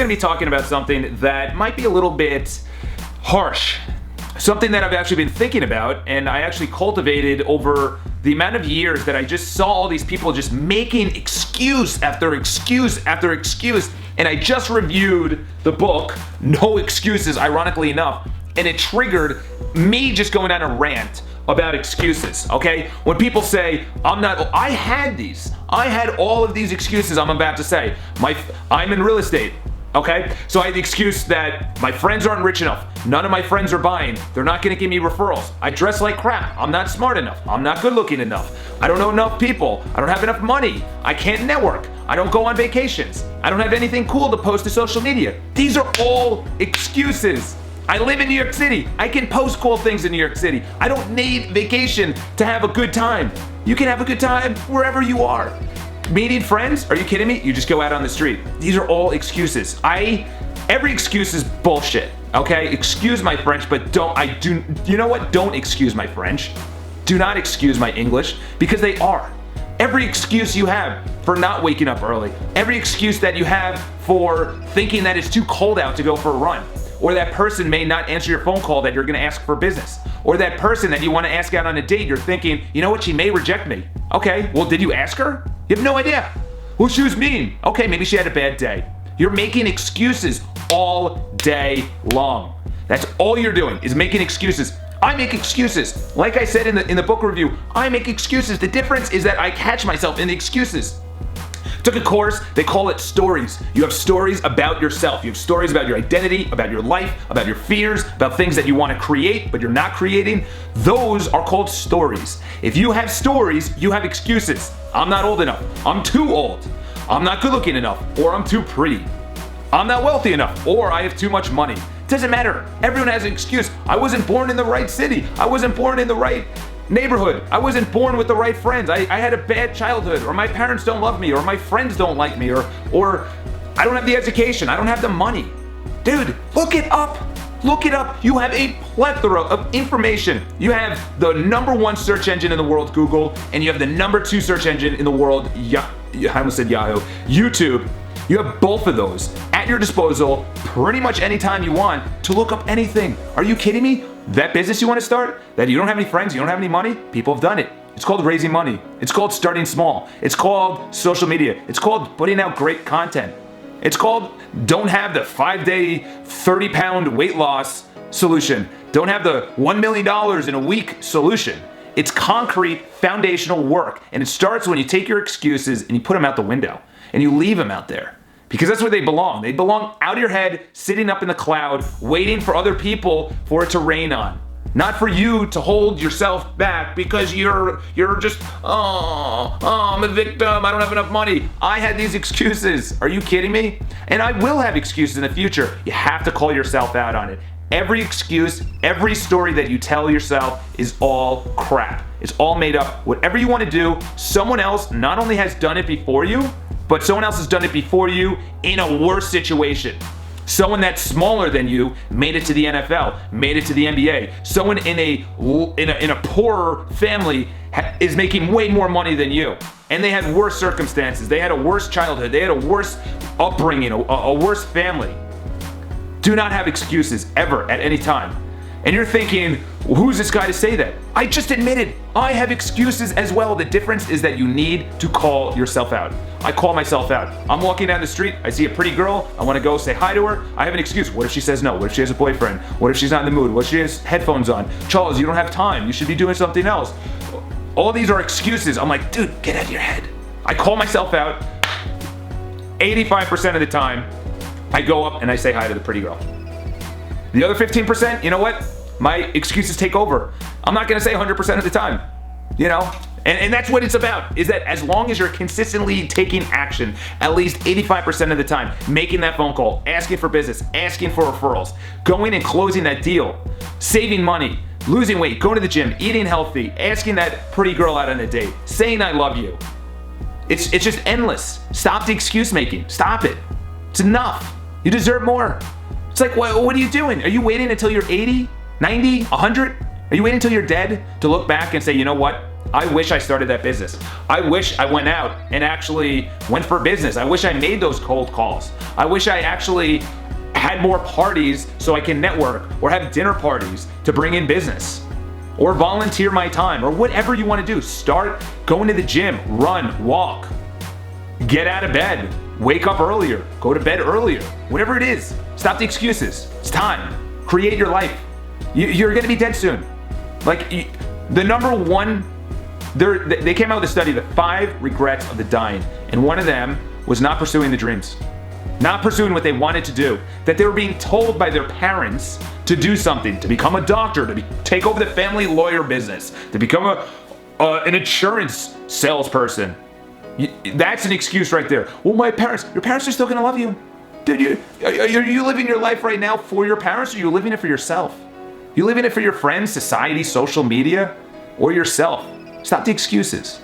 going to be talking about something that might be a little bit harsh. Something that I've actually been thinking about, and I actually cultivated over the amount of years that I just saw all these people just making excuse after excuse after excuse. And I just reviewed the book, No Excuses, ironically enough, and it triggered me just going on a rant about excuses, okay? When people say, I had all of these excuses I'm about to say. I'm in real estate. Okay, so I had the excuse that my friends aren't rich enough. None of my friends are buying. They're not gonna give me referrals. I dress like crap. I'm not smart enough. I'm not good looking enough. I don't know enough people. I don't have enough money. I can't network. I don't go on vacations. I don't have anything cool to post to social media. These are all excuses. I live in New York City. I can post cool things in New York City. I don't need vacation to have a good time. You can have a good time wherever you are. Meeting friends? Are you kidding me? You just go out on the street. These are all excuses. Every excuse is bullshit, okay? Excuse my French, but you know what? Don't excuse my French. Do not excuse my English, because they are. Every excuse you have for not waking up early, every excuse that you have for thinking that it's too cold out to go for a run, or that person may not answer your phone call that you're gonna ask for business, or that person that you wanna ask out on a date, you're thinking, you know what, she may reject me. Okay, well, did you ask her? You have no idea. Well, she was mean. Okay, maybe she had a bad day. You're making excuses all day long. That's all you're doing, is making excuses. I make excuses. Like I said in the book review, I make excuses. The difference is that I catch myself in the excuses. Took a course, they call it stories. You have stories about yourself. You have stories about your identity, about your life, about your fears, about things that you want to create, but you're not creating. Those are called stories. If you have stories, you have excuses. I'm not old enough. I'm too old. I'm not good looking enough, or I'm too pretty. I'm not wealthy enough, or I have too much money. Doesn't matter. Everyone has an excuse. I wasn't born in the right city. I wasn't born in the right neighborhood. I wasn't born with the right friends. I had a bad childhood, or my parents don't love me, or my friends don't like me, or I don't have the education. I don't have the money. Dude, look it up. Look it up. You have a plethora of information. You have the #1 search engine in the world, Google, and you have the #2 search engine in the world, I almost said Yahoo, YouTube. You have both of those at your disposal pretty much anytime you want to look up anything. Are you kidding me? That business you want to start, that you don't have any friends, you don't have any money, people have done it. It's called raising money. It's called starting small. It's called social media. It's called putting out great content. It's called don't have the 5-day, 30-pound weight loss solution. Don't have the $1 million in a week solution. It's concrete foundational work. And it starts when you take your excuses and you put them out the window and you leave them out there. Because that's where they belong. They belong out of your head, sitting up in the cloud, waiting for other people for it to rain on. Not for you to hold yourself back because you're just, I'm a victim, I don't have enough money. I had these excuses. Are you kidding me? And I will have excuses in the future. You have to call yourself out on it. Every excuse, every story that you tell yourself is all crap. It's all made up. Whatever you want to do, someone else not only has done it before you, but someone else has done it before you in a worse situation. Someone that's smaller than you made it to the NFL, made it to the NBA. Someone in a poorer family is making way more money than you. And they had worse circumstances. They had a worse childhood. They had a worse upbringing, a worse family. Do not have excuses ever at any time. And you're thinking, well, who's this guy to say that? I just admitted I have excuses as well. The difference is that you need to call yourself out. I call myself out. I'm walking down the street, I see a pretty girl, I want to go say hi to her. I have an excuse. What if she says no? What if she has a boyfriend? What if she's not in the mood? What if she has headphones on? Charles, you don't have time. You should be doing something else. All these are excuses. I'm like, dude, get out of your head. I call myself out. 85% of the time, I go up and I say hi to the pretty girl. The other 15%, you know what? My excuses take over. I'm not gonna say 100% of the time, you know? And that's what it's about, is that as long as you're consistently taking action, at least 85% of the time, making that phone call, asking for business, asking for referrals, going and closing that deal, saving money, losing weight, going to the gym, eating healthy, asking that pretty girl out on a date, saying I love you. It's just endless. Stop the excuse making. Stop it. It's enough. You deserve more. It's like, what are you doing? Are you waiting until you're 80, 90, 100? Are you waiting until you're dead to look back and say, you know what? I wish I started that business. I wish I went out and actually went for business. I wish I made those cold calls. I wish I actually had more parties so I can network, or have dinner parties to bring in business, or volunteer my time, or whatever you want to do. Start going to the gym, run, walk, get out of bed, wake up earlier, go to bed earlier, whatever it is. Stop the excuses. It's time. Create your life. You're going to be dead soon. Like, the number one, they came out with a study, the 5 regrets of the dying, and one of them was not pursuing the dreams. Not pursuing what they wanted to do. That they were being told by their parents to do something, to become a doctor, to take over the family lawyer business, to become an insurance salesperson. That's an excuse right there. Well, your parents are still gonna love you. Dude, are you living your life right now for your parents, or are you living it for yourself? You living it for your friends, society, social media, or yourself? Stop the excuses.